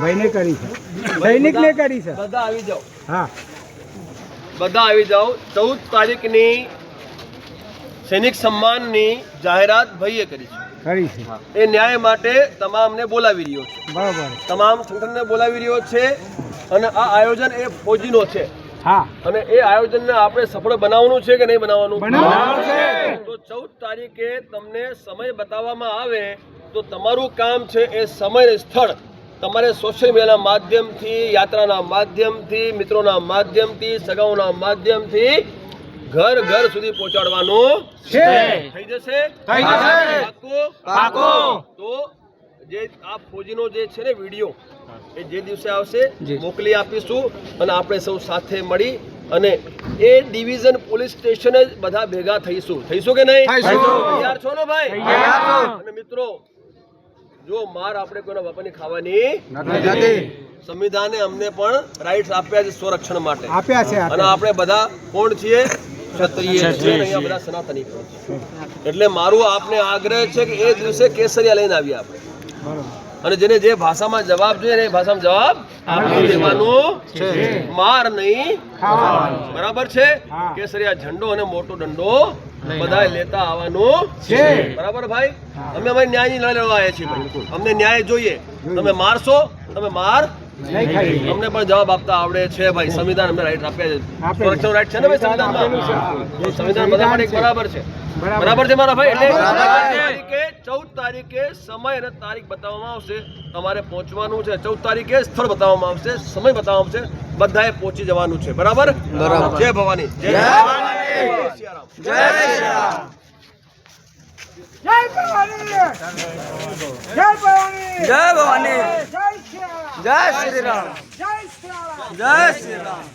ભાઈને કરી છે, સૈનિકને કરી છે. બધા આવી જાઓ. હા, બધા આવી જાઓ. 14 તારીખની સૈનિક સન્માનની જાહેરાત ભાઈએ કરી છે. કરી છે. એ ન્યાય માટે તમામને બોલાવી રહ્યો છે. બરાબર. તમામ સંગઠનને બોલાવી રહ્યો છે અને આ આયોજન એ ફોજીનો છે. હા, અને એ આયોજનને આપણે સફળ બનાવવાનું છે કે નહીં બનાવવાનું? બનાવવાનું છે. તો 14 તારીખે તમને સમય બતાવવામાં આવે તો તમારું કામ છે એ સમય અને સ્થળ તમારે સોશિયલ મીડિયાના માધ્યમથી, યાત્રાના માધ્યમથી, મિત્રોના માધ્યમથી, સગાઓના માધ્યમથી ઘર ઘર સુધી પહોંચાડવાનું છે. થઈ જશે? થઈ જશે. પાક્કું? તો જે આ ફોજીનો જે છે ને વિડીયો એ જે દિવસે આવશે મોકલી આપીશું અને આપણે સૌ સાથે મળી અને એ ડિવિઝન પોલીસ સ્ટેશને જ બધા ભેગા થઈશું કે નહીં? તૈયાર છો ને ભાઈ? અને મિત્રો, જો માર આપણે કોઈના બાપાની ખાવાની નથી. સંવિધાને અમને પણ રાઇટ્સ આપ્યા છે સ્વરક્ષણ માટે. આપ્યા છે. અને આપણે બધા કોણ છીએ? ક્ષત્રિય છીએ. અહીંયા બધા સનાતની પણ છે. એટલે મારું આપને આગ્રહ છે કે એ દિવસે કેસરિયા લઈને આવીએ આપણે. અને જેને જે ભાષામાં જવાબ જોઈએ એ ભાષામાં જવાબ આપી દેવાનું છે. માર નહીં ખાવાનો. બરાબર છે? કેસરિયા ઝંડો અને મોટો દંડો બધાએ લેતા આવવાનું છે. બરાબર ભાઈ? અમે અમારી ન્યાયની લડત લડવા આવ્યા છીએ ભાઈ. અમને ન્યાય જોઈએ. તમે મારશો, તમે માર અમને પણ જવાબ આપતા આવડે છે ભાઈ. સંવિધાન અમને રાઈટ આપ્યા છે. સુરક્ષાનો રાઈટ છે ને ભાઈ સંવિધાનમાં? સંવિધાન બધા માટે બરાબર છે. બરાબર છે મારા ભાઈ? એટલે 14 તારીખે સમય અને તારીખ બતાવવામાં આવશે. તમારે પહોંચવાનું છે. 14 તારીખે સ્થળ બતાવવામાં આવશે, સમય બતાવવામાં આવશે. બધાએ પહોંચી જવાનું છે. બરાબર? જય ભવાની. જય સિયારામ. જય ભવાની. જય ભવાની. જય ભવાની. જય ભવાની. જય જય શ્રી રામ. શ્રી રામ. જય શ્રી રામ. જય શ્રી રામ.